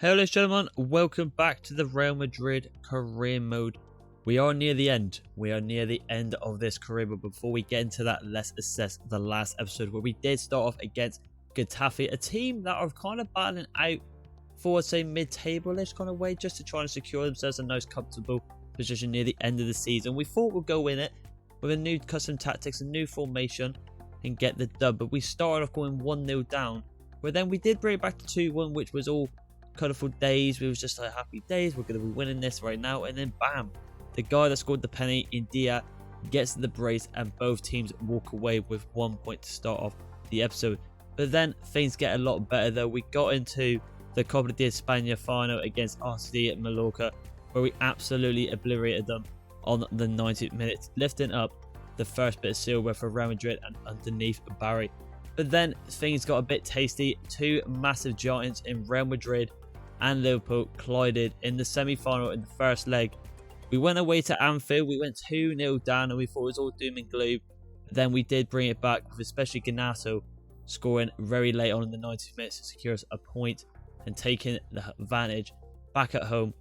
Hello ladies and gentlemen, welcome back to the Real Madrid career mode. We are near the end. We are near the end of this career, but before we get into that, let's assess the last episode where we did start off against Getafe, a team that are kind of battling out for, say, mid-table-ish kind of way, just to try and secure themselves a nice comfortable position near the end of the season. We thought we'd go in it with a new custom tactics, a new formation, and get the dub, but we started off going 1-0 down, but then we did bring it back to 2-1, which was all colourful days. We was just like happy days, we're going to be winning this right now, and then bam, the guy that scored the penalty in Dia gets the brace and both teams walk away with 1 point to start off the episode. But then things get a lot better though. We got into the Copa de España final against Artlist at Mallorca, where we absolutely obliterated them on the 90th minute, lifting up the first bit of silver for Real Madrid and underneath Barry. But then things got a bit tasty. Two massive giants in Real Madrid and Liverpool collided in the semi-final in the first leg. We went away to Anfield, we went 2-0 down and we thought it was all doom and gloom. But then we did bring it back, with especially Ganato scoring very late on in the 90th minutes to secure us a point and taking the advantage back at home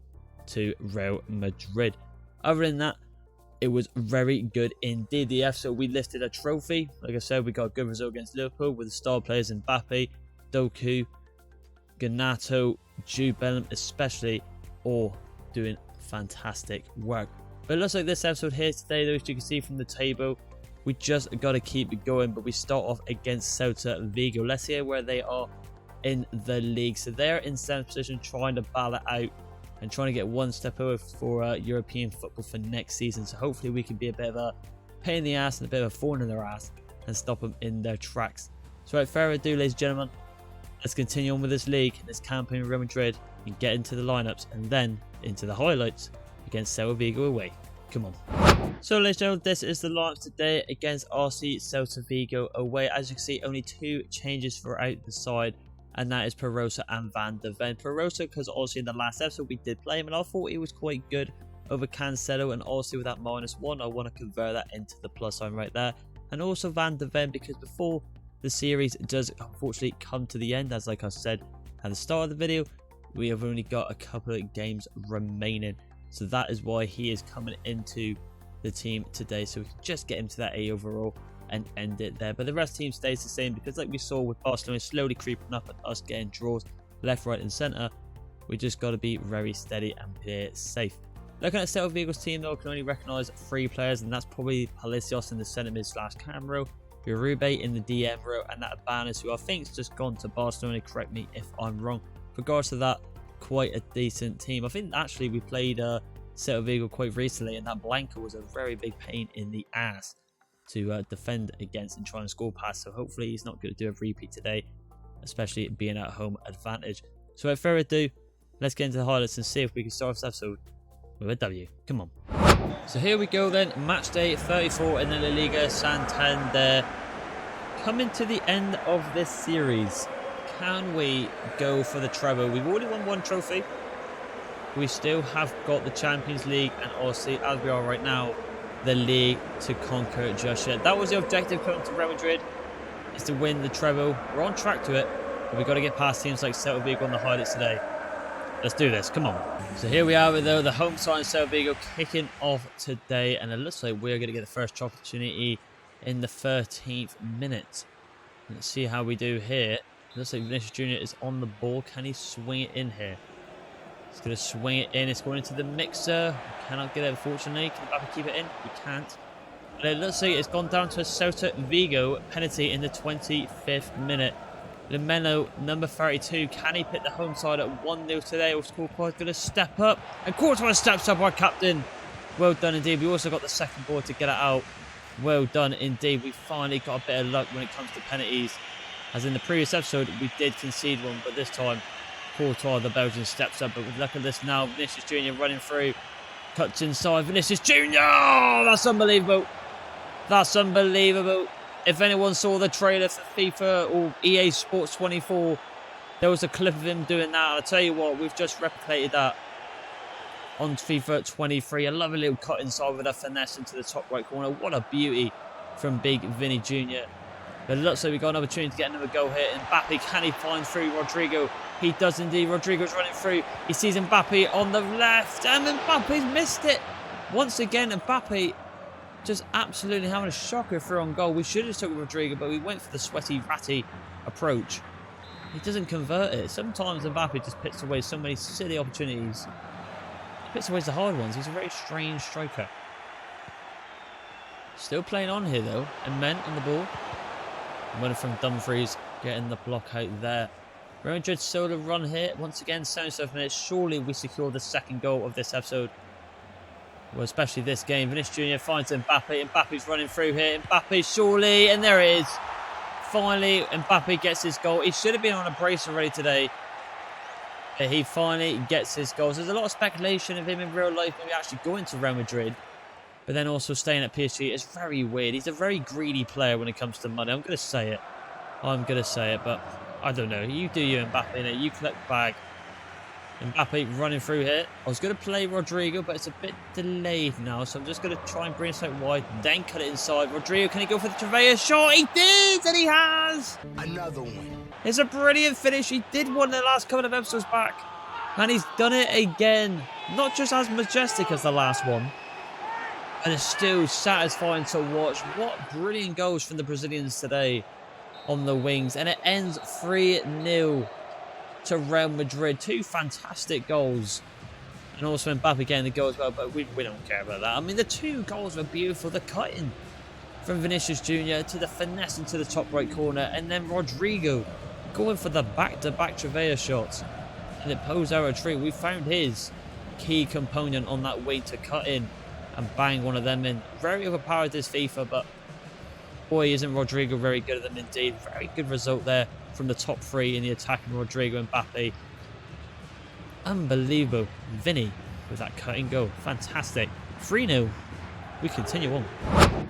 to Real Madrid. Other than that, it was very good indeed. The episode, we lifted a trophy. Like I said, we got a good result against Liverpool with the star players in Mbappe, Doku, Ganato, Jude Bellingham especially, all doing fantastic work. But it looks like this episode here today, though, as you can see from the table, we just got to keep it going. But we start off against Celta Vigo. Let's hear where they are in the league. So they're in 7th position, trying to battle it out and trying to get one step over for European football for next season. So hopefully we can be a bit of a pain in the ass and a bit of a thorn in their ass and stop them in their tracks. So without further ado, ladies and gentlemen, let's continue on with this league, this campaign with Real Madrid, and get into the lineups and then into the highlights against Celta Vigo away. Come on. So ladies and gentlemen, this is the lineup today against RC Celta Vigo away. As you can see, only 2 changes throughout the side, and that is Perosa and Van de Ven. Perosa, because obviously in the last episode we did play him and I thought he was quite good over Cancelo, and also with that -1 I want to convert that into the plus sign right there. And also Van de Ven, because before the series does unfortunately come to the end, as like I said at the start of the video, we have only got a couple of games remaining, so that is why he is coming into the team today, so we can just get him to that A overall and end it there. But the rest of the team stays the same, because like we saw with Barcelona slowly creeping up and us getting draws left, right and centre, we just got to be very steady and play it safe. Looking at Celta Vigo's team though, I can only recognise 3 players, and that's probably Palacios in the centre mid / cam row, Uribe in the DM row, and that Abanas, who I think has just gone to Barcelona. Correct me if I'm wrong. Regards to that, quite a decent team. I think actually we played Celta Vigo quite recently, and that Blanca was a very big pain in the ass to defend against and try and score past, so hopefully he's not going to do a repeat today, especially being at home advantage. So without further ado, let's get into the highlights and see if we can start this episode with a W. Come on. So here we go then, match day 34 in the La Liga Santander. Coming to the end of this series, can we go for the treble? We've already won 1 trophy. We still have got the Champions League and obviously, as we are right now, the league to conquer just yet. That was the objective coming to Real Madrid, is to win the treble. We're on track to it, but we've got to get past teams like Celta Vigo on the highlights today. Let's do this, come on. So here we are with the home side of Celta Vigo kicking off today, and it looks like we're going to get the first opportunity in the 13th minute. Let's see how we do here. It looks like Vinicius Jr. is on the ball. Can he swing it in here? He's going to swing it in. It's going into the mixer. Cannot get it, unfortunately. Can Mbappe keep it in? He can't. But it looks like it's gone down to a Celta Vigo penalty in the 25th minute. Lamelo, number 32, can he put the home side at 1-0 today? Or Scorequad going to step up? And Courtois steps up, our captain. Well done indeed. We also got the second ball to get it out. Well done indeed. We finally got a bit of luck when it comes to penalties. As in the previous episode, we did concede one, but this time, Courtois, the Belgian, steps up. But look at this now. Vinicius Jr. running through. Cuts inside. Vinicius Jr. Oh, that's unbelievable. That's unbelievable. If anyone saw the trailer for FIFA or EA Sports 24, there was a clip of him doing that. I'll tell you what, we've just replicated that on FIFA 23. A lovely little cut inside with a finesse into the top right corner. What a beauty from big Vinny Jr. But it looks like we've got an opportunity to get another goal here. And Mbappe, can he find through Rodrigo? He does indeed. Rodrigo's running through. He sees Mbappe on the left, and Mbappe's missed it. Once again, Mbappe just absolutely having a shocker through on goal. We should have took Rodrigo, but we went for the sweaty, ratty approach. He doesn't convert it. Sometimes Mbappe just picks away so many silly opportunities. He picks away the hard ones. He's a very strange striker. Still playing on here, though. And Men on the ball. Running from Dumfries, getting the block out there. Real Madrid solo run here. Once again, 77 minutes. Surely we secure the second goal of this episode. Well, especially this game. Vinicius Jr. finds Mbappe. Mbappe's running through here. Mbappe, surely. And there it is. Finally, Mbappe gets his goal. He should have been on a brace already today. But he finally gets his goals. There's a lot of speculation of him in real life maybe actually going to Real Madrid. But then also staying at PSG. It's very weird. He's a very greedy player when it comes to money. I'm going to say it. But I don't know. You do you, Mbappe. Innit? You collect the bag. Mbappe running through here. I was going to play Rodrigo, but it's a bit delayed now. So I'm just going to try and bring it out wide. Then cut it inside. Rodrigo, can he go for the Trevea shot? He did! And he has! Another one. It's a brilliant finish. He did one in the last couple of episodes back. And he's done it again. Not just as majestic as the last one. And it's still satisfying to watch. What brilliant goals from the Brazilians today on the wings. And it ends 3-0 to Real Madrid. Two fantastic goals. And also Mbappe getting the goal as well. But we don't care about that. I mean, the two goals were beautiful. The cutting from Vinicius Jr. to the finesse into the top right corner. And then Rodrigo going for the back-to-back Trevea shots. And it posed out a treat. We found his key component on that wing to cut in and bang one of them in. Very overpowered this FIFA, but boy, isn't Rodrigo very good at them indeed. Very good result there from the top three in the attacking Rodrigo and Mbappe. Unbelievable. Vinny with that cutting goal. Fantastic. 3-0. We continue on.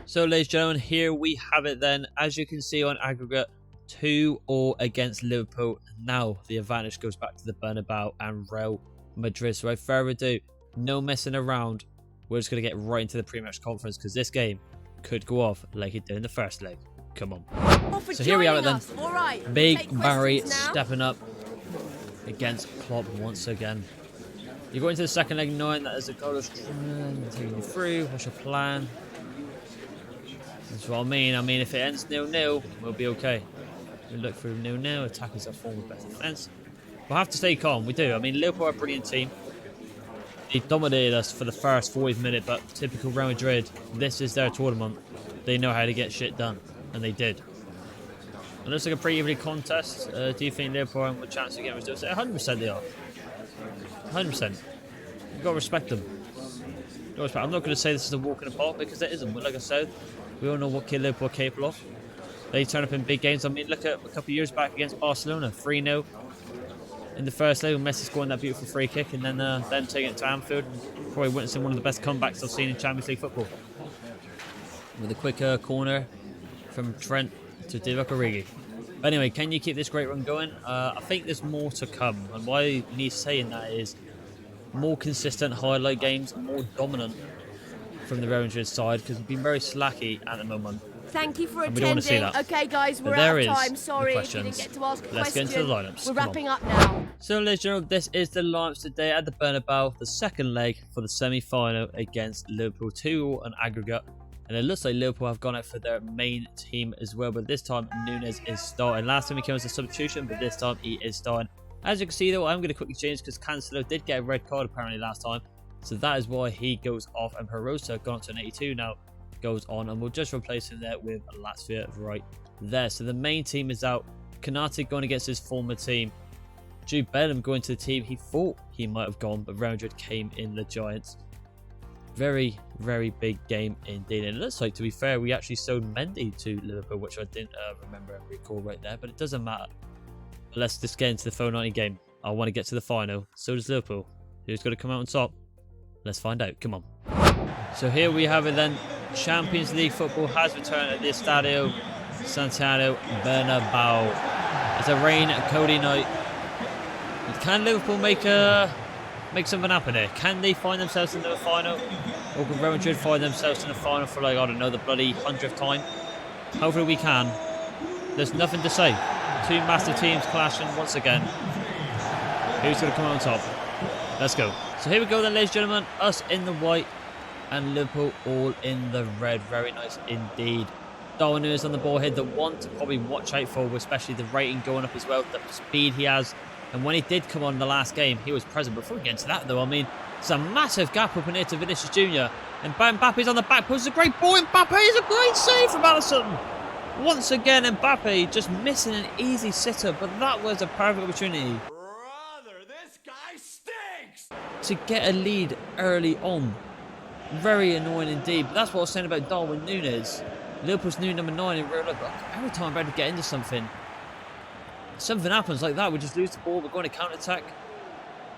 So, ladies and gentlemen, here we have it then. As you can see on aggregate, 2-2 against Liverpool. Now the advantage goes back to the Bernabeu and Real Madrid. So, without further ado, no messing around. We're just going to get right into the pre-match conference because this game could go off like it did in the first leg. Come on. So here we have it then. Right. Big Barry stepping up against Klopp once again. You go into the second leg knowing that there's a goal taking you through. What's your plan? That's what I mean. If it ends 0-0, we'll be okay. We look through 0-0. Attackers are form with better defence. We'll have to stay calm. We do. Liverpool are a brilliant team. They dominated us for the first 40 minutes, but typical Real Madrid, this is their tournament. They know how to get shit done, and they did. It looks like a pretty evenly contest. Do you think Liverpool have a chance to get results? 100% they are. 100%. You've got to respect them. I'm not going to say this is a walk in the park because it isn't. But like I said, we all know what Liverpool are capable of. They turn up in big games. Look at a couple of years back against Barcelona, 3-0. In the first leg, Messi scoring that beautiful free kick and then them taking it to Anfield. Probably witnessing one of the best comebacks I've seen in Champions League football. With a quick corner from Trent to Divock Origi. But anyway, can you keep this great run going? I think there's more to come. And why me saying that is more consistent highlight games, more dominant from the Real Madrid side because we've been very slacky at the moment. Thank you for and attending. Okay, guys, we're out of time. Sorry if you didn't get to ask a question. Let's get into the lineups. We're wrapping up now. So, ladies and gentlemen, this is the lineups today at the Bernabeu, the second leg for the semi-final against Liverpool. 2-2 on aggregate. And it looks like Liverpool have gone out for their main team as well. But this time, Núñez is starting. Last time he came as a substitution, but this time he is starting. As you can see, though, I'm going to quickly change because Cancelo did get a red card apparently last time. So that is why he goes off. And Perosa gone up to an 82 now. Goes on, and we'll just replace him there with Latvia right there. So the main team is out. Konate going against his former team. Jude Bellingham going to the team he thought he might have gone, but Real Madrid came in the Giants. Very, very big game indeed. And it looks like, to be fair, we actually sold Mendy to Liverpool, which I didn't remember and recall right there, but it doesn't matter. But let's just get into the 490 game. I want to get to the final. So does Liverpool. Who's going to come out on top? Let's find out. Come on. So here we have it then. Champions League football has returned at the Estadio Santiago Bernabeu. It's a rain Cody night. Can Liverpool make something happen here? Can they find themselves in the final? Or can Real Madrid find themselves in the final for, like, I don't know, the bloody 100th time? Hopefully we can. There's nothing to say. Two massive teams clashing once again. Who's going to come out on top? Let's go. So here we go then, ladies and gentlemen. Us in the white and Liverpool all in the red. Very nice indeed. Darwin Núñez on the ball here. The one to probably watch out for, especially the rating going up as well, the speed he has. And when he did come on in the last game, he was present. Before we get into that, though, I mean, there's a massive gap up in here to Vinicius Jr. And Mbappe's on the back post. It's a great ball. Mbappe is a great save from Alisson. Once again, Mbappe just missing an easy sitter, but that was a perfect opportunity. Brother, this guy stinks! To get a lead early on. Very annoying indeed. But that's what I was saying about Darwin Núñez. Liverpool's new number 9 in real life. Every time I'm about to get into something happens like that. We just lose the ball. We're going to counter-attack.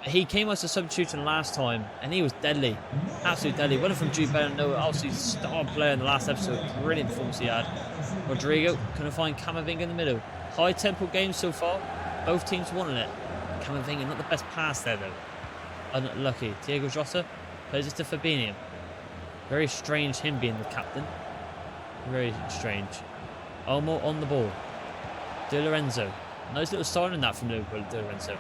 He came as a substitution last time, and he was deadly. Absolutely deadly. Whether from Jude Bellingham, obviously star player in the last episode. Brilliant performance he had. Rodrigo couldn't find Camavinga in the middle. High tempo game so far. Both teams wanting it. Camavinga not the best pass there though. Unlucky. Diego Jota plays it to Fabinho. Very strange him being the captain. Very strange. Olmo on the ball. Di Lorenzo. Nice little sign in that from Liverpool. Di Lorenzo.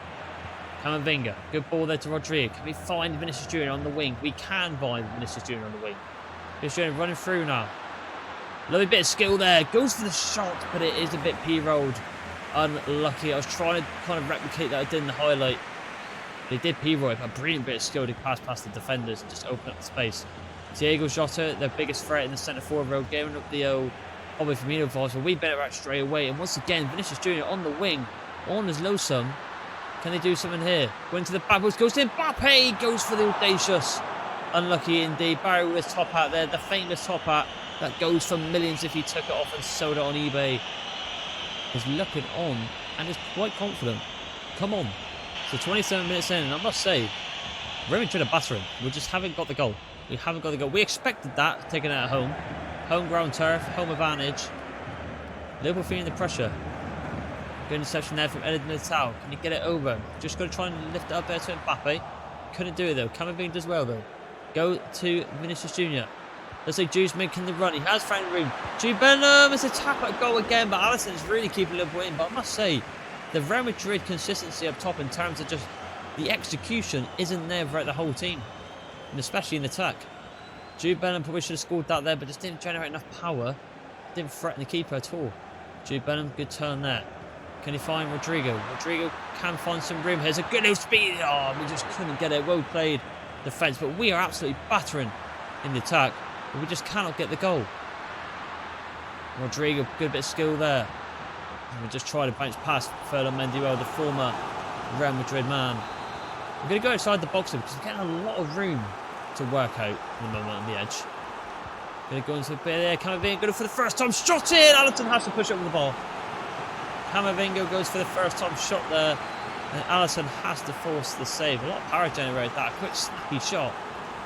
Camavinga. Good ball there to Rodrigo. Can we find Vinicius Jr. on the wing? We can find Vinicius Jr. on the wing. Vinicius Jr. running through now. Lovely bit of skill there. Goes for the shot, but it is a bit P-rolled. Unlucky. I was trying to kind of replicate that I did in the highlight. They did P-roll it, but a brilliant bit of skill to pass past the defenders and just open up the space. Diego Jota, their biggest threat in the centre forward row, giving up the old Bobby Firmino vibes, but we better out straight away. And once again, Vinicius Jr. on the wing, on his low sum. Can they do something here? Going to the back post, goes to Mbappe, goes for the audacious. Unlucky indeed. Barry with his top hat there, the famous top hat that goes for millions if he took it off and sold it on eBay. He's looking on and is quite confident. Come on. So 27 minutes in, and I must say, Real Madrid are battering. We just haven't got the goal. We haven't got the goal. We expected that, taking it at home. Home ground turf, home advantage. Liverpool feeling the pressure. Good interception there from Eden Militao. Can he get it over? Just going to try and lift it up there to Mbappe. Couldn't do it though. Camavinga does well though. Go to Vinicius Jr. Looks like Jude's making the run. He has found room. Jude Bellingham is a tap at goal again, but Alisson's really keeping Liverpool in. But I must say, the Real Madrid consistency up top in terms of just the execution isn't there throughout the whole team, and especially in attack. Jude Bellingham probably should have scored that there, but just didn't generate enough power. Didn't threaten the keeper at all. Jude Bellingham, good turn there. Can he find Rodrigo? Rodrigo can find some room. Here's a good little speed. Oh, we just couldn't get it. Well played, defence. But we are absolutely battering in the attack. But we just cannot get the goal. Rodrigo, good bit of skill there. And we just try to bounce past Ferland Mendy, the former Real Madrid man. We're going to go outside the box because we're getting a lot of room to work out at the moment on the edge. Going to go into a bit there. Camavinga good for the first time. Shot in! Alisson has to push up with the ball. Camavinga goes for the first time shot there. And Alisson has to force the save. A lot of power generated that. A quick snappy shot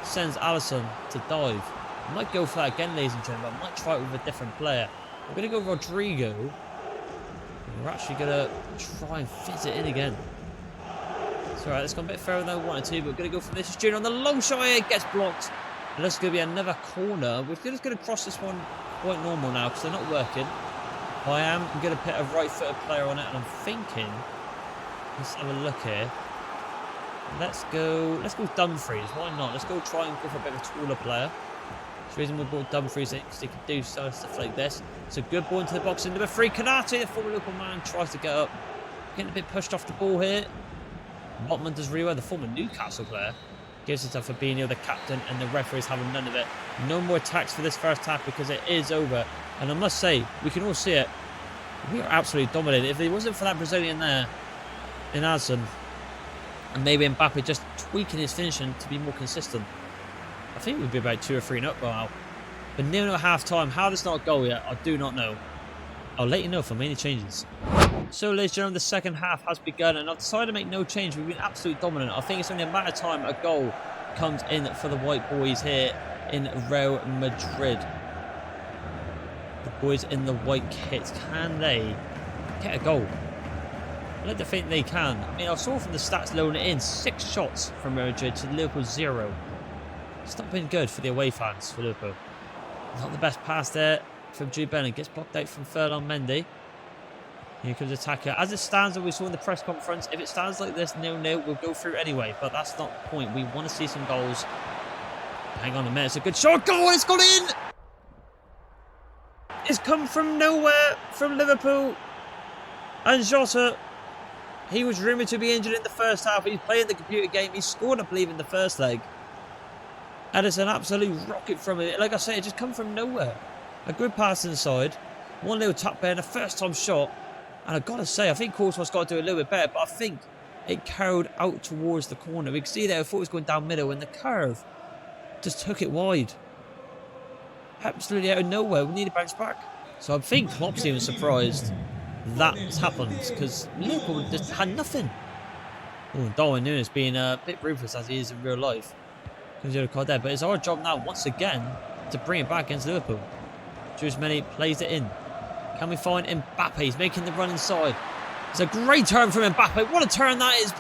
sends Alisson to dive. I might go for that again, ladies and gentlemen. I might try it with a different player. We're going to go Rodrigo. We're actually going to try and fit it in again. It's alright, it's gone a bit further than I wanted to, but we're going to go for Vinicius Jr. on the long shot here. It gets blocked. And that's going to be another corner. We're just going to cross this one quite normal now because they're not working. I am going to put a right-footed player on it, and I'm thinking, let's have a look here. Let's go Dumfries. Why not? Let's go try and go for a bit of a taller player. It's the reason we brought Dumfries in, because he can do stuff like this. It's a good ball into the box. And number 3, Kanate, the former local man, tries to get up. Getting a bit pushed off the ball here. Botman does really well, the former Newcastle player. Gives it to Fabinho, the captain, and the referee's having none of it. No more attacks for this first half because it is over. And I must say, we can all see it. We are absolutely dominated. If it wasn't for that Brazilian there in Alisson, and maybe Mbappe just tweaking his finishing to be more consistent, I think we'd be about 2 or 3 and up by now. But 0 at half time. How there's not a goal yet, I do not know. I'll let you know if I make any changes. So, ladies and gentlemen, the second half has begun, and I've decided to make no change. We've been absolutely dominant. I think it's only a matter of time a goal comes in for the white boys here in Real Madrid. The boys in the white kits, can they get a goal? I like to think they can. I mean, I saw from the stats loading it in 6 shots from Real Madrid to Liverpool 0. It's not been good for the away fans for Liverpool. Not the best pass there from Jude Bellingham. Gets blocked out from Ferland Mendy. Here comes attacker. As it stands, and we saw in the press conference, if it stands like this, 0-0, we'll go through anyway. But that's not the point. We want to see some goals. Hang on a minute. It's a good shot. Goal! It's gone in! It's come from nowhere from Liverpool. And Jota, he was rumoured to be injured in the first half. He's playing the computer game. He scored, I believe, in the first leg. And it's an absolute rocket from it. Like I say, it just come from nowhere. A good pass inside. One little tap there and a first-time shot. And I've got to say, I think Courtois got to do a little bit better. But I think it carried out towards the corner. We can see there, I thought it was going down middle. And the curve just took it wide. Absolutely out of nowhere. We need to bounce back. So I think Klopp's even surprised that's happened. Because Liverpool just had nothing. Oh, Darwin Núñez being a bit ruthless as he is in real life. Comes the card there. But it's our job now, once again, to bring it back against Liverpool. Tchouameni plays it in. Can we find Mbappe? He's making the run inside. It's a great turn from Mbappe. What a turn that is.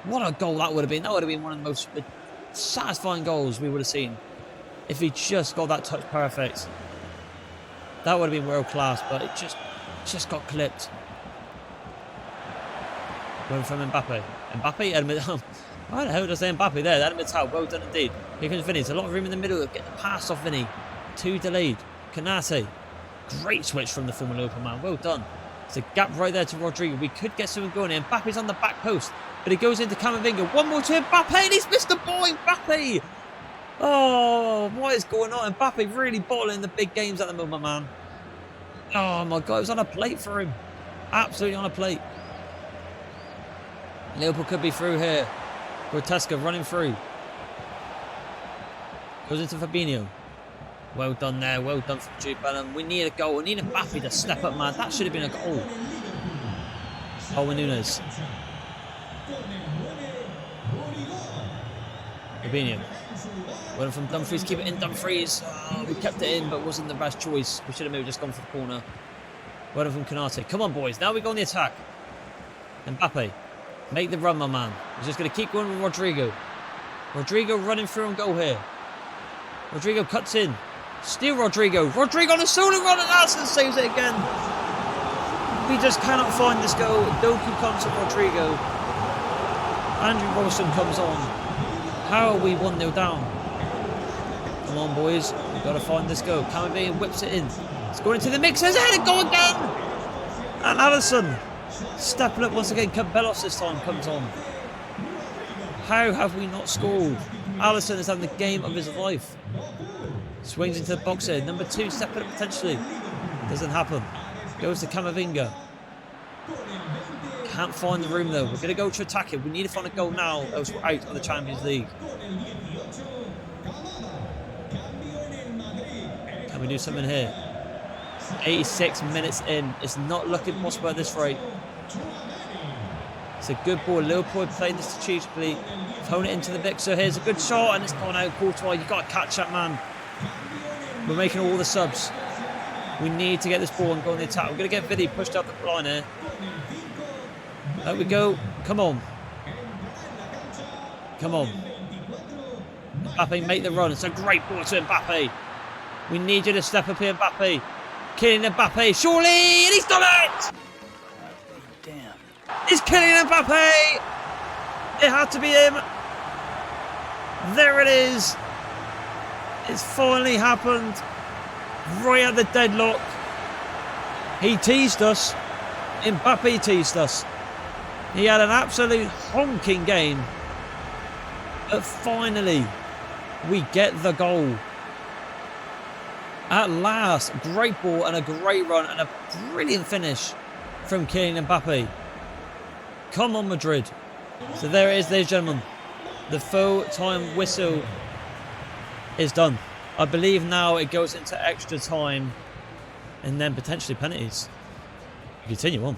What a goal that would have been. That would have been one of the most satisfying goals we would have seen. If he just got that touch perfect. That would have been world class. But it just got clipped. Going from Mbappe. Mbappe, Edmund. Why the hell does I say Mbappe there? Edmund Tao. Well done indeed. Here comes Vinny. There's a lot of room in the middle. Get the pass off Vinny. Too delayed. Kanate. Great switch from the former Liverpool man. Well done. There's a gap right there to Rodrigo. We could get something going here. Mbappe's on the back post. But he goes into Camavinga. One more to Mbappe. And he's missed the ball. Mbappe. Oh, what is going on? Mbappe really balling in the big games at the moment, man. Oh, my God. It was on a plate for him. Absolutely on a plate. Liverpool could be through here. Grotesca running through. Goes into Fabinho. Well done there. Well done from Jude Bellingham. We need a goal. We need Mbappe to step up, man. That should have been a goal. Darwin Núñez. Fabinho. Well from Dumfries. Keep it in, Dumfries. Oh, we kept it in, but wasn't the best choice. We should have maybe just gone for the corner. Well done from Kanate. Come on, boys. Now we go on the attack. Mbappe. Make the run, my man. He's just going to keep going with Rodrigo. Rodrigo running through and goal here. Rodrigo cuts in. Still Rodrigo. Rodrigo on a solo run and Alisson saves it again. We just cannot find this goal. Doku comes to Rodrigo. Andrew Robertson comes on. How are we 1-0 down? Come on, boys. We've got to find this goal. Camavinga whips it in. It's going into the mix. There's a goal again. And Alisson stepping up once again. Cabellos this time comes on. How have we not scored? Alisson is having the game of his life. Swings into the box here. Number 2 stepping up potentially. Doesn't happen. Goes to Camavinga. Can't find the room though. We're going to go to attack it. We need to find a goal now, else we're out of the Champions League. Can we do something here? 86 minutes in. It's not looking possible at this rate. It's a good ball. Liverpool played this strategically. Thrown it into the mix. So here's a good shot and it's gone out. Courtois, you've got to catch that, man. We're making all the subs. We need to get this ball and go on the attack. We're going to get Vinny pushed up the line here. There we go. Come on. Come on. Mbappe, make the run. It's a great ball to Mbappe. We need you to step up here, Mbappe. Kylian Mbappe, surely! And he's done it! Damn. It's Kylian Mbappe! It had to be him. There it is. It's finally happened. Right at the deadlock. He teased us. Mbappe teased us. He had an absolute honking game. But finally, we get the goal. At last, great ball and a great run and a brilliant finish from Kylian Mbappe. Come on, Madrid. So there it is, ladies and gentlemen. The full-time whistle is done. I believe now it goes into extra time and then potentially penalties. Continue on.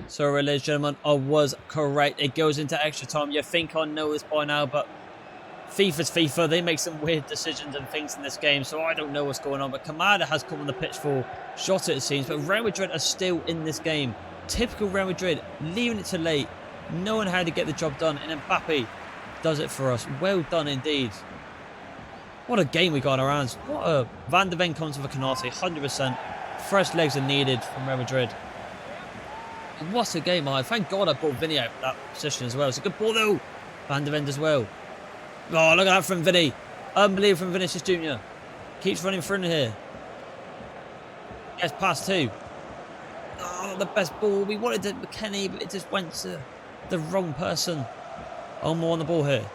Sorry, ladies and gentlemen, I was correct. It goes into extra time. You think I know this by now, but FIFA's FIFA. They make some weird decisions and things in this game, so I don't know what's going on. But Kamada has come on the pitch for Jota, it seems. But Real Madrid are still in this game. Typical Real Madrid, leaving it too late, knowing how to get the job done. And Mbappe does it for us. Well done indeed. What a game we got on our hands. What a... Van de Ven comes with a Kanate, 100%. Fresh legs are needed from Real Madrid. And what a game, I thank God I brought Vinny out that position as well. It's a good ball though. Van de Ven as well. Oh, look at that from Vinny. Unbelievable from Vinicius Jr. Keeps running through here. Gets past two. Oh, not the best ball. We wanted it McKennie, but it just went to the wrong person. More on the ball here.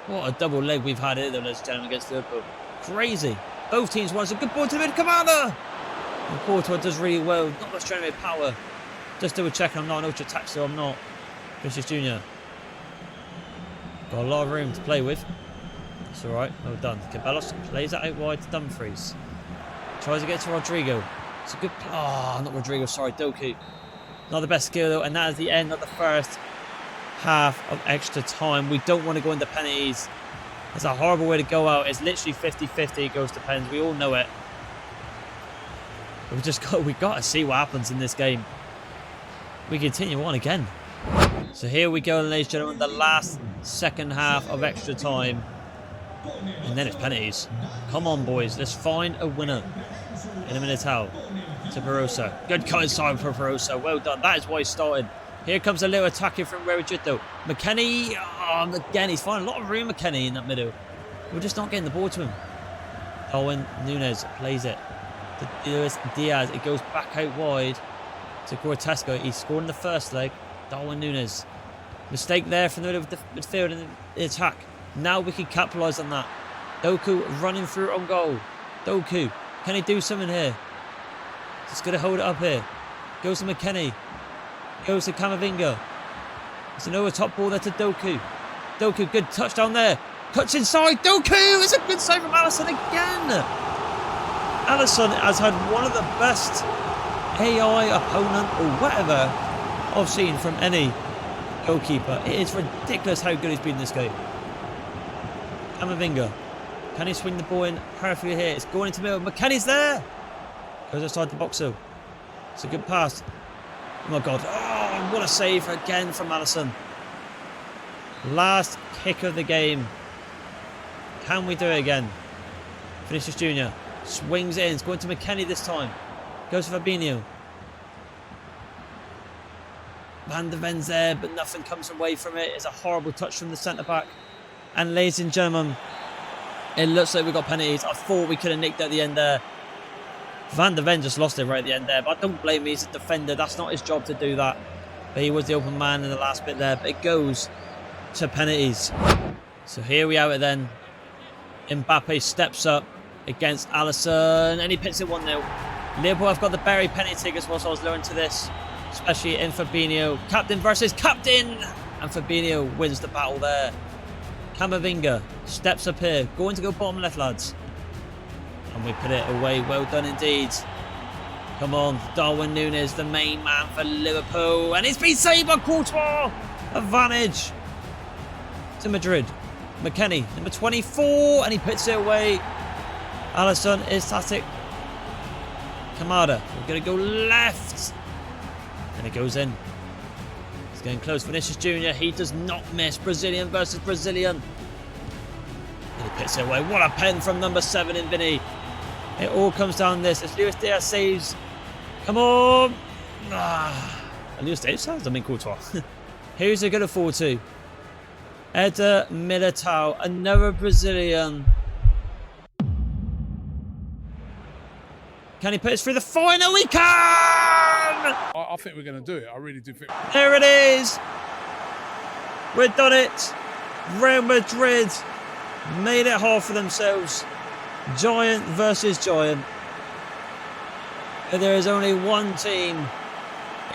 What a double leg we've had here, though, ladies and gentlemen, against Liverpool. Crazy. Both teams want a good ball to the mid commander. And Courtois does really well. Not much training with power. Just double check. I'm not an ultra tax, so I'm not. Vinicius Jr. Got a lot of room to play with. That's alright. Well done. Cabellos plays that out wide to Dumfries. Tries to get to Rodrigo. It's a good play. Oh, not Rodrigo. Sorry, Doku. Not the best skill, though. And that is the end of the first half of extra time. We don't want to go into penalties. It's a horrible way to go out. It's literally 50-50. It goes to pens. We all know it. But we got to see what happens in this game. We continue on again. So here we go, ladies and gentlemen. The last second half of extra time. And then it's penalties. Come on, boys. Let's find a winner. In a minute out. To Barroso. Good cut inside for Barroso. Well done. That is why he started. Here comes a little attacking from Real Madrid though. McKennie, again, he's finding a lot of room, McKennie, in that middle. We're just not getting the ball to him. Owen Nunes plays it to Luis Diaz. It goes back out wide to Cortesco. He scored in the first leg. Darwin Nunes. Mistake there from the middle of the midfield in the attack. Now we can capitalise on that. Doku running through on goal. Doku, can he do something here? Just going to hold it up here. Goes to McKennie. Goes to Camavinga. It's an over top ball there to Doku. Doku, good touchdown there. Cuts inside. Doku! It's a good save from Alisson again. Alisson has had one of the best AI opponent or whatever I've seen from any goalkeeper. It is ridiculous how good he's been in this game. Camavinga. Can he swing the ball in perfectly here? It's going into the middle. McKennie's there. Goes outside the box though. It's a good pass. Oh my God. Oh, what a save again from Alisson. Last kick of the game. Can we do it again? Vinicius Jr. swings in. It's going to McKennie this time. Goes to Fabinho. Van de Ven's there, but nothing comes away from it. It's a horrible touch from the centre-back. And ladies and gentlemen, it looks like we got penalties. I thought we could have nicked at the end there. Van de Ven just lost it right at the end there, but I don't blame him. He's a defender. That's not his job to do that. But he was the open man in the last bit there. But it goes to penalties. So here we have it then. Mbappe steps up against Alisson, and he picks it 1-0. Liverpool have got the Barry penalty tickets whilst I was learning to this, especially in Fabinho. Captain versus captain, and Fabinho wins the battle there. Camavinga steps up here, going to go bottom left, lads. And we put it away. Well done indeed. Come on, Darwin Nunes, the main man for Liverpool. And it's been saved by Courtois. Advantage to Madrid. McKennie, number 24, and he puts it away. Alisson is static. Kamada, we're going to go left. And it goes in. It's getting close. Vinicius Jr., he does not miss. Brazilian versus Brazilian. And he puts it away. What a pen from number 7 in Vinny. It all comes down to this. As Luis Diaz saves. Come on. And Luis Diaz saves? I mean Courtois. Who's it going to fall to? Eder Militao, another Brazilian. Can he put us through the final? He can! I think we're going to do it. I really do think. There it is. We've done it. Real Madrid made it hard for themselves. Giant versus giant. But there is only one team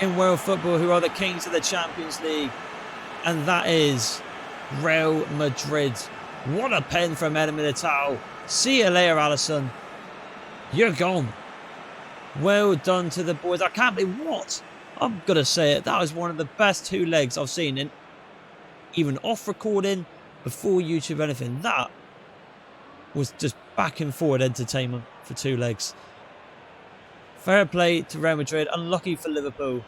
in world football who are the kings of the Champions League, and that is Real Madrid. What a pen from Eder Militao. See you later, Alisson. You're gone. Well done to the boys. I can't believe what. I'm going to say it. That was one of the best 2 legs I've seen in even off recording, before YouTube or anything. That was just back and forward entertainment for 2 legs. Fair play to Real Madrid. Unlucky for Liverpool.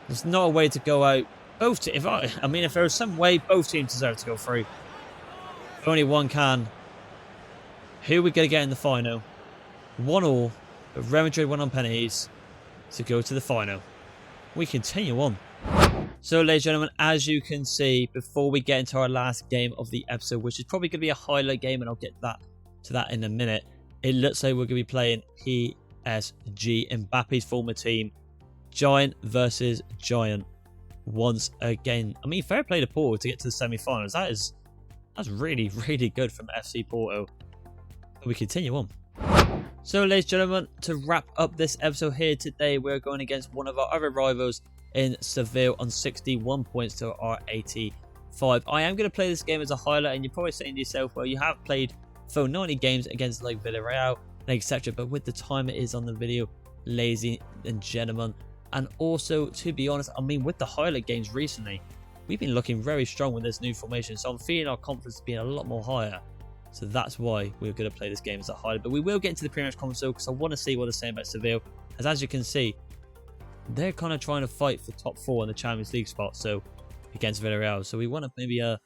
There's not a way to go out. Both if there was some way, both teams deserve to go through. Only one can. Who are we going to get in the final? 1-1. But Real Madrid won on penalties to go to the final. We continue on. So, ladies and gentlemen, as you can see, before we get into our last game of the episode, which is probably going to be a highlight game, and I'll get to that in a minute, it looks like we're going to be playing PSG, Mbappe's former team, Giant versus Giant, once again. I mean, fair play to Porto to get to the semi-finals. That's really, really good from FC Porto. But we continue on. So, ladies and gentlemen, to wrap up this episode here today, we're going against one of our other rivals in Seville on 61 points to our 85. I am going to play this game as a highlight, and you're probably saying to yourself, well, you have played full 90 games against like Villarreal and etc. But with the time it is on the video, ladies and gentlemen, and also, to be honest, I mean, with the highlight games recently, we've been looking very strong with this new formation, so I'm feeling our confidence being a lot more higher. So that's why we're going to play this game as a highlight. But we will get into the pre-match conference because I want to see what they're saying about Seville. As you can see, they're kind of trying to fight for top 4 in the Champions League spot, so against Villarreal. So we want to maybe, like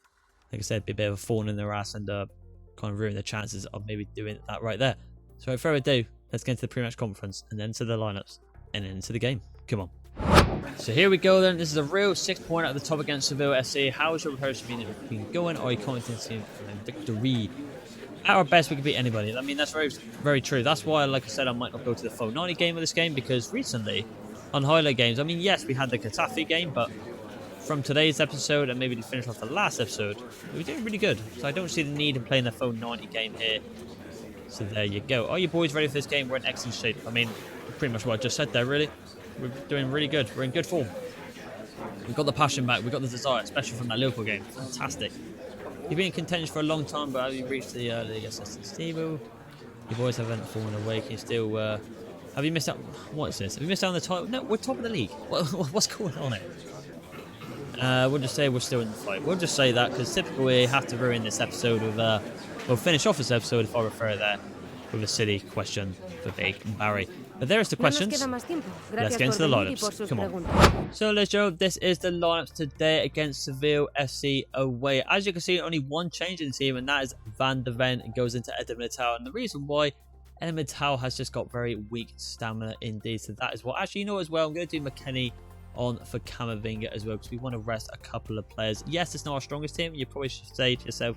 I said, be a bit of a thorn in their ass and kind of ruin the chances of maybe doing that right there. So without further ado, let's get into the pre-match conference and then to the lineups and then into the game. Come on. So here we go then. This is a real 6 point at the top against Seville FC. How is your rehearsal been going? Are you confident in victory? At our best, we can beat anybody. I mean, that's very, very true. That's why, like I said, I might not go to the full 90 game of this game, because recently, on highlight games, I mean, yes, we had the Getafe game, but from today's episode and maybe to finish off the last episode, we're doing really good. So I don't see the need in playing the full 90 game here. So there you go. Are you boys ready for this game? We're in excellent shape. I mean, pretty much what I just said there, really. We're doing really good. We're in good form. We've got the passion back. We've got the desire, especially from that Liverpool game. Fantastic. You've been in contention for a long time, but have you reached the league assistant Steve-O? You boys haven't fallen away. Can you still... have you missed out... What is this? Have you missed out on the title? No, we're top of the league. What's going on here? We'll just say we're still in the fight. We'll just say that, because typically we have to ruin this episode with... we'll finish off this episode, if I refer there, with a silly question for Big Barry. But there's the questions. Let's get into the lineups. Come on. So let's go. This is the lineups today against Seville FC away. As you can see, only one change in the team, and that is Van de Ven goes into Eder Militao. And the reason why, Eder Militao has just got very weak stamina indeed. So that is what. Actually, you know as well, I'm going to do McKennie on for Camavinga as well, because we want to rest a couple of players. Yes, it's not our strongest team. You probably should say to yourself,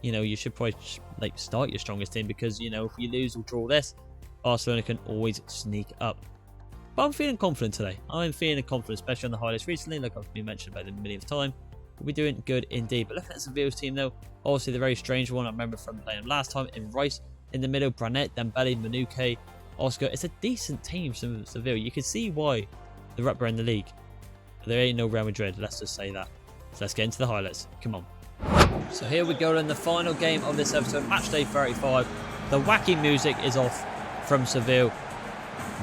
you know, you should probably like start your strongest team, because, you know, if you lose or draw this, Barcelona can always sneak up. But I'm feeling confident today. I'm feeling confident, especially on the highlights recently, like I've been mentioned about the millionth time. We're doing good indeed. But looking at Seville's team though, obviously the very strange one I remember from playing last time in Rice. In the middle, Branet, Dembele, Manuke, Oscar. It's a decent team from Seville. You can see why they're up there in the league. But there ain't no Real Madrid, let's just say that. So let's get into the highlights. Come on. So here we go in the final game of this episode, match day 35. The wacky music is off from Seville.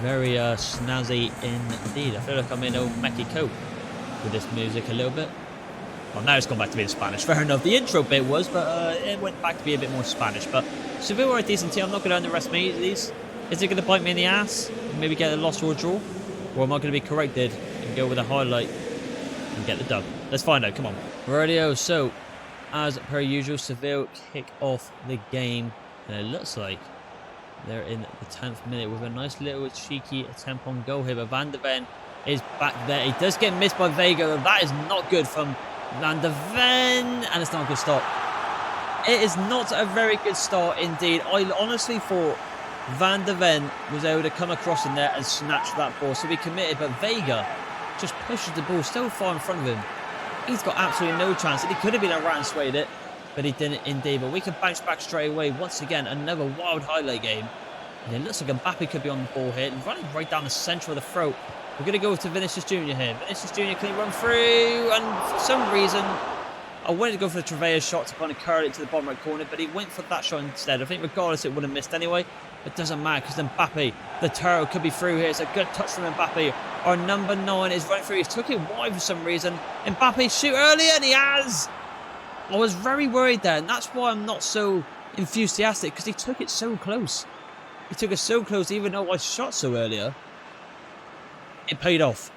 Very snazzy indeed. I feel like I'm in old Mexico with this music a little bit. Well, now it's gone back to being Spanish. Fair enough. The intro bit was, but it went back to be a bit more Spanish. But Seville are a decent team. I'm not going to underestimate these. Is it going to bite me in the ass? Maybe get a loss or a draw? Or am I going to be corrected and go with a highlight and get the dub? Let's find out. Come on. Radio. So, as per usual, Seville kick off the game. And it looks like they're in the 10th minute with a nice little cheeky attempt on goal here. But Van de Ven is back there. He does get missed by Vega. That is not good from Van de Ven. And it's not a good start. It is not a very good start indeed. I honestly thought Van de Ven was able to come across in there and snatch that ball. So we committed. But Vega just pushes the ball so far in front of him. He's got absolutely no chance. And he could have been a rat and swayed it. But he didn't indeed. But we can bounce back straight away. Once again, another wild highlight game. And it looks like Mbappe could be on the ball here. Running right down the centre of the throat. We're going to go to Vinicius Jr. here. Vinicius Jr. can run through. And for some reason, I wanted to go for the Trevea shot to kind of curl it to the bottom right corner. But he went for that shot instead. I think regardless, it would have missed anyway. But it doesn't matter because Mbappe, the turtle, could be through here. It's a good touch from Mbappe. Our number 9 is running through. He's took it wide for some reason. Mbappe shoot earlier and he has. I was very worried there, and that's why I'm not so enthusiastic, because he took it so close. He took it so close, even though I shot so earlier. It paid off.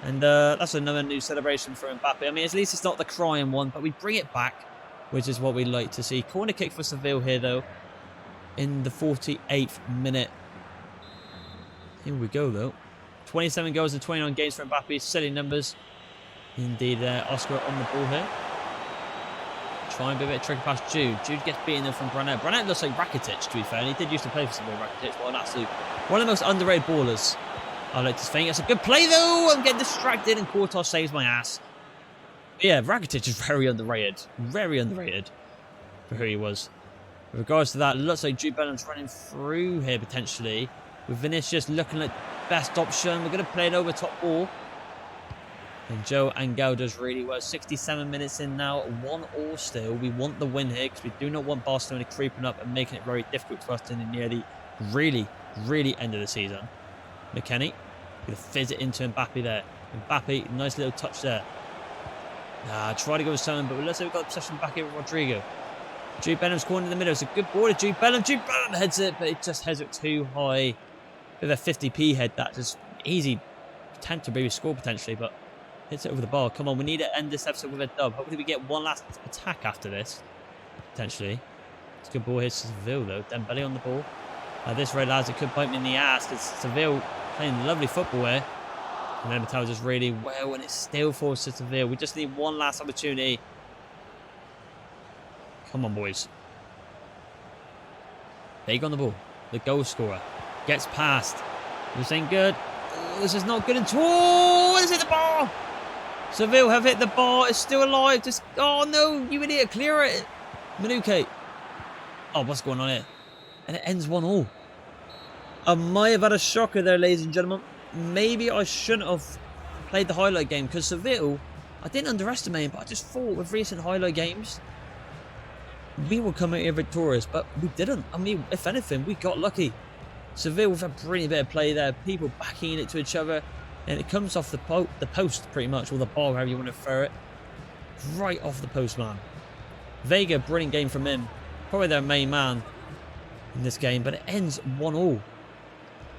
And that's another new celebration for Mbappe. I mean, at least it's not the crying one, but we bring it back, which is what we like to see. Corner kick for Seville here, though. in the 48th minute. Here we go, though. 27 goals in 29 games for Mbappe. Silly numbers. Indeed, Oscar on the ball here. Try and be a bit tricky past Jude. Jude gets beaten in from Branett. Branett looks like Rakitic, to be fair. And he did used to play for some more Rakitic. Well, that's one of the most underrated ballers. I like to think. It's a good play, though. I'm getting distracted, and Courtois saves my ass. But yeah, Rakitic is very underrated. Very underrated for who he was. With regards to that, looks like Jude Bellingham's running through here, potentially. With Vinicius looking like best option. We're going to play it over top ball. And Joe Angel does really well. 67 minutes in now. 1-1 still. We want the win here because we do not want Barcelona creeping up and making it very difficult for us in the near the really end of the season. McKennie going to fizz it into Mbappe there. Mbappe, nice little touch there. Try to go with someone, but let's say we've got the possession back here with Rodrigo. Jude Bellingham's corner in the middle. It's a good ball to Jude Bellingham. Jude Bellingham heads it, but it just heads it too high. Bit of a 50p head that. Just easy attempt to maybe score potentially, but hits it over the bar. Come on, we need to end this episode with a dub. Hopefully we get one last attack after this. Potentially. It's a good ball here to Seville though. Dembele on the ball. This red lads, it could bite me in the ass because Seville playing lovely football here. And then Mattel does really well and it still falls to Seville. We just need one last opportunity. Come on, boys. Big on the ball. The goal scorer. Gets past. This ain't good. Oh, this is not good at all. It's hit the bar. Seville have hit the bar. It's still alive. Just, oh no, you idiot. Clear it. Manuke. Oh, what's going on here? And it ends 1-1. I might have had a shocker there, ladies and gentlemen. Maybe I shouldn't have played the highlight game because Seville, I didn't underestimate him, but I just thought with recent highlight games, we will come out here victorious, but we didn't. I mean, if anything, we got lucky. Seville with a brilliant bit of play there, people backing it to each other, and it comes off the post pretty much, or the bar, however you want to throw it. Right off the post, man. Vega, brilliant game from him. Probably their main man in this game, but it ends 1-1.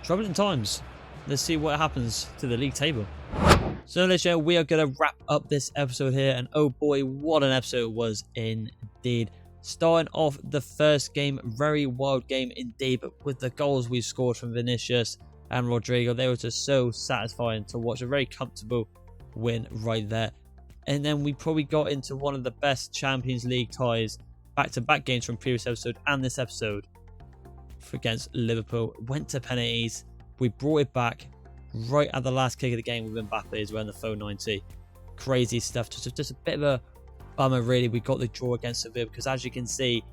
Troubling times. Let's see what happens to the league table. So, ladies and gentlemen, we are going to wrap up this episode here, and oh boy, what an episode it was indeed. Starting off the first game, very wild game indeed, but with the goals we scored from Vinicius and Rodrigo, they were just so satisfying to watch. A very comfortable win right there. And then we probably got into one of the best Champions League ties, back-to-back games from previous episode and this episode against Liverpool. Went to penalties. We brought it back right at the last kick of the game with Mbappe as well in the phone 90. Crazy stuff. Just a bit of a bummer, really. We got the draw against Seville because, as you can see,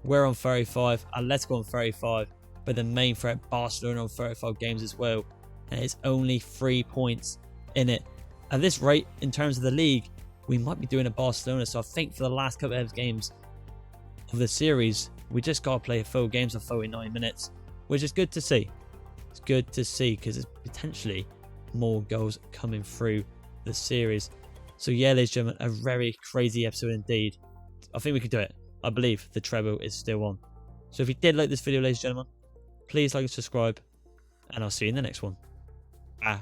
we're on 35. Atletico on 35, but the main threat, Barcelona, on 35 games as well. And it's only 3 points in it. At this rate, in terms of the league, we might be doing a Barcelona. So I think for the last couple of games of the series, we just got to play full games of 49 minutes, which is good to see. It's good to see because there's potentially more goals coming through the series. So yeah, ladies and gentlemen, a very crazy episode indeed. I think we can do it. I believe the treble is still on. So if you did like this video, ladies and gentlemen, please like and subscribe, and I'll see you in the next one. Bye.